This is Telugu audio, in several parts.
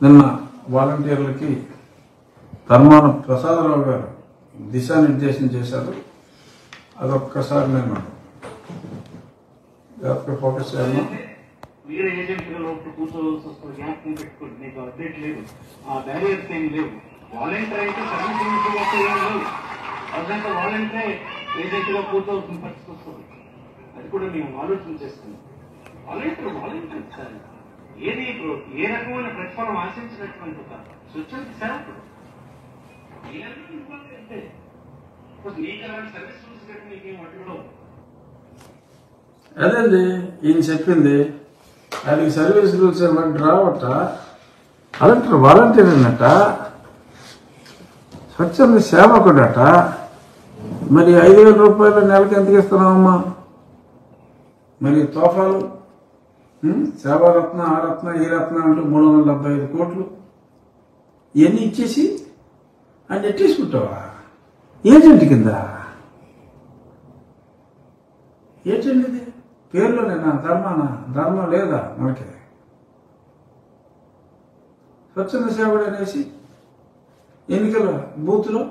నిన్న వాలంటీర్లకి ధర్మాన ప్రసాదరావు గారు దిశానిర్దేశం చేశారు. అదొక్కసారి నేను జాగ్రత్తగా ఫోకస్ చేయాలి. మీరు ఏజెంట్గా లోపల కూర్చోవలసి వస్తుంది, జ్ఞాపకం పెట్టుకోండి. మీకు అప్డేట్ లేదు, ఆ బ్యారియర్స్ ఏం లేవు. వాలంటీర్ అయితే సర్వీసింగ్ ఏం లేవు. అదంతా వాలంటీర్ ఏజెంట్గా కూర్చోవలసిన పరిస్థితి వస్తుంది. అది కూడా మేము ఆలోచన చేస్తున్నాం. వాలంటీర్ సార్ ఏది ఇప్పుడు ఏ రకమైన ప్రతిఫలం ఆశించినటువంటి ఒక స్వచ్ఛంద సేవకుడు అంటే నీకు అలాంటి సర్వీస్ రూల్స్ కట్టి నీకేం అడ్డుకోవడం. అదేండి ఈయన చెప్పింది. ఆయనకి సర్వీస్ రూల్స్ ఏమంటే రావట. కలెక్టర్ వాలంటీర్ అన్నట, స్వచ్ఛంద సేవకుడట. మరి 5,000 రూపాయలు నెలకి ఎందుకు ఇస్తున్నామమ్మా? మరి తోఫాలు సేవారత్న, ఆ రత్న, ఈ రత్న అంటూ 375 కోట్లు ఇవన్నీ ఇచ్చేసి ఆయన ఎట్టేసుకుంటావా? ఏజెంట్ కింద ఏజెంట్ ఇది పేర్లోనేనా? ధర్మం లేదా మనకి? స్వచ్ఛంద సేవకుడు అనేసి ఎన్నికల బూత్లో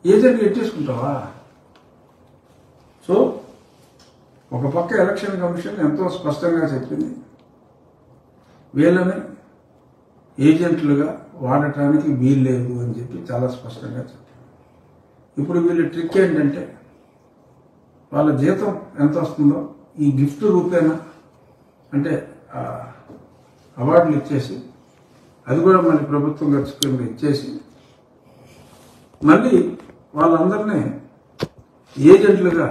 ఏజెంట్ ఎట్టేసుకుంటావా? సో ఒక పక్క ఎలక్షన్ కమిషన్ ఎంతో స్పష్టంగా చెప్పింది, వీళ్ళని ఏజెంట్లుగా వాడటానికి వీలు లేదు అని చెప్పి చాలా స్పష్టంగా చెప్పింది. ఇప్పుడు వీళ్ళ ట్రిక్ ఏంటంటే వాళ్ళ జీతం ఎంత వస్తుందో ఈ గిఫ్ట్ రూపేనా అంటే అవార్డులు ఇచ్చేసి, అది కూడా మళ్ళీ ప్రభుత్వం ఖర్చు కింద ఇచ్చేసి, మళ్ళీ వాళ్ళందరినీ ఏజెంట్లుగా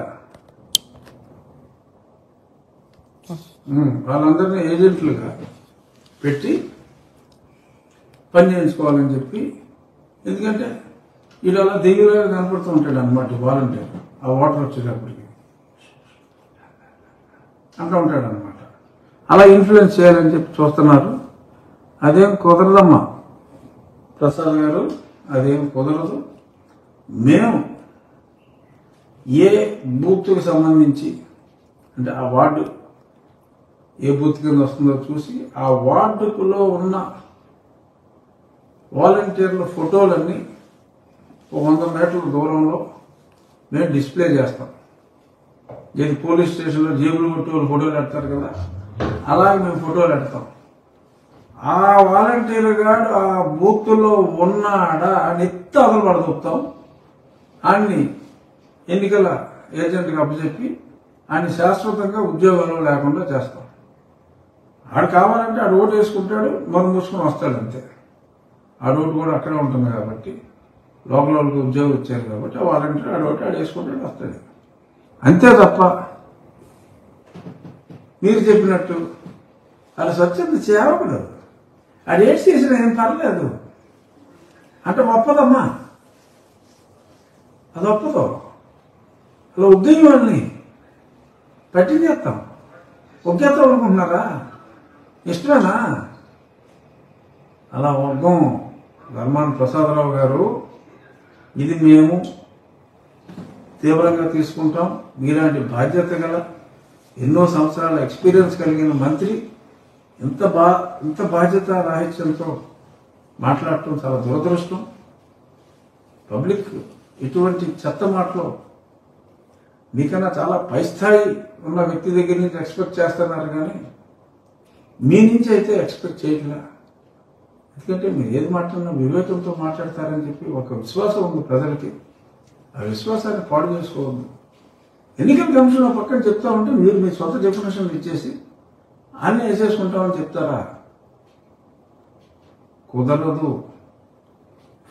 పెట్టి పని చేయించుకోవాలని చెప్పి. ఎందుకంటే వీడు అలా దెయ్యంలాగా కనపడుతూ ఉంటాడు అనమాట వాలంటీర్. ఆ వాటర్ వచ్చేటప్పటికి అంటూ ఉంటాడు అనమాట. అలా ఇన్ఫ్లుయెన్స్ చేయాలని చెప్పి చూస్తున్నారు. అదేం కుదరదమ్మా ప్రసాద్ గారు, అదేం కుదరదు. మేము ఏ బూత్కి సంబంధించి అంటే ఆ వార్డు ఏ బూత్ కింద వస్తుందో చూసి ఆ వార్డులో ఉన్న వాలంటీర్ల ఫోటోలన్నీ 100 మీటర్ల దూరంలో మేము డిస్ప్లే చేస్తాం. ఏది పోలీస్ స్టేషన్లో జేబులు కొట్టి వాళ్ళు ఫోటోలు పెడతారు కదా, అలాగే మేము ఫోటోలు పెడతాం. ఆ వాలంటీర్ గారు ఆ బూత్లో ఉన్నాడా అని అదలు పడదొప్పుతాం. ఆయన్ని ఎన్నికల ఏజెంట్గా అప్పచెప్పి ఆయన శాశ్వతంగా ఉద్యోగంలో లేకుండా చేస్తాం. ఆడు కావాలంటే ఆడు ఓటు వేసుకుంటాడు, మనం మూసుకొని వస్తాడు అంతే. ఆడు ఓటు కూడా అక్కడే ఉంటుంది కాబట్టి, లోకల్ వాళ్ళకి ఉద్యోగం ఇచ్చారు కాబట్టి ఆ వాలంటీర్ ఆడు ఓటు ఆడు వేసుకుంటాడు, వస్తాడు అంతే తప్ప మీరు చెప్పినట్టు అది స్వచ్ఛంద సేవకుడు ఆడు ఏం చేసినా ఏం పర్లేదు అంటే ఒప్పదమ్మా. అది ఒప్పదు. అలా ఉద్యోగం వాళ్ళని పట్టించేస్తాం. ఒగ్గేస్తాం అనుకుంటున్నారా? ఇష్టమేనా? అలా వర్గం ధర్మాన ప్రసాదరావు గారు, ఇది మేము తీవ్రంగా తీసుకుంటాం. మీలాంటి బాధ్యత గల ఎన్నో సంవత్సరాల ఎక్స్పీరియన్స్ కలిగిన మంత్రి ఇంత బాధ్యత రాహిత్యంతో మాట్లాడటం చాలా దురదృష్టం. పబ్లిక్ ఇటువంటి చెత్త మాటలు మీకన్నా చాలా పై స్థాయి ఉన్న వ్యక్తి దగ్గర నుంచి ఎక్స్పెక్ట్ చేస్తున్నారు, కానీ మీ నుంచి అయితే ఎక్స్పెక్ట్ చేయట్లా. ఎందుకంటే మీరు ఏది మాట్లాడినా వివేకంతో మాట్లాడతారని చెప్పి ఒక విశ్వాసం ఉంది ప్రజలకి. ఆ విశ్వాసాన్ని పాడు చేసుకోవద్దు. ఎన్నికల కమిషన్ పక్కన చెప్తా ఉంటే మీరు మీ సొంత డెఫినేషన్లు ఇచ్చేసి అన్నీ వేసేసుకుంటామని చెప్తారా? కుదరదు.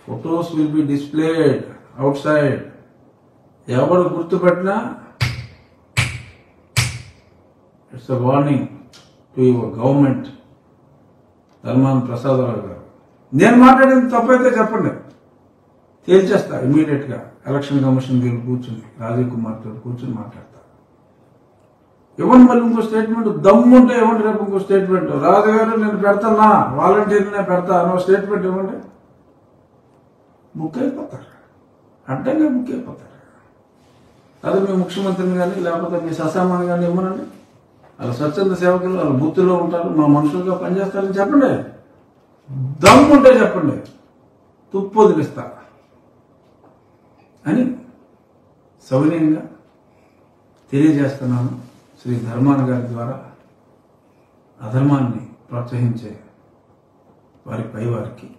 Photos will be displayed outside. ఎవరు గుర్తుపెట్టినా it's a warning to your government. Dharmana Prasadarao garu, నేను మాట్లాడింది తప్పైతే చెప్పండి, తేల్చేస్తా ఇమీడియట్గా. ఎలక్షన్ కమిషన్ దగ్గర కూర్చుని రాజీవ్ కుమార్ తోటి కూర్చుని మాట్లాడతా. ఇవ్వండి మళ్ళీ ఇంకో స్టేట్మెంట్, దమ్ముంటే ఇవ్వండి. రేపు ఇంకో స్టేట్మెంట్, రాజు గారు నేను పెడతానా వాలంటీర్నే పెడతా అనో స్టేట్మెంట్ ఇవ్వండి. బుక్ అయిపోతారు, అడ్డంగా బుక్ అయిపోతారు. అదే మీ ముఖ్యమంత్రిని కానీ లేకపోతే మీ ససామాన్ని కానీ ఇవ్వనండి. వాళ్ళ స్వచ్ఛంద సేవకులు వాళ్ళ బూత్లో ఉంటారు, మా మనుషులుగా పనిచేస్తారని చెప్పండి. దమ్ముంటే చెప్పండి, తుప్పు వదిలిస్తా అని సవినయంగా తెలియజేస్తున్నాను. శ్రీ ధర్మాన గారి ద్వారా అధర్మాన్ని ప్రోత్సహించే వారి పైవారికి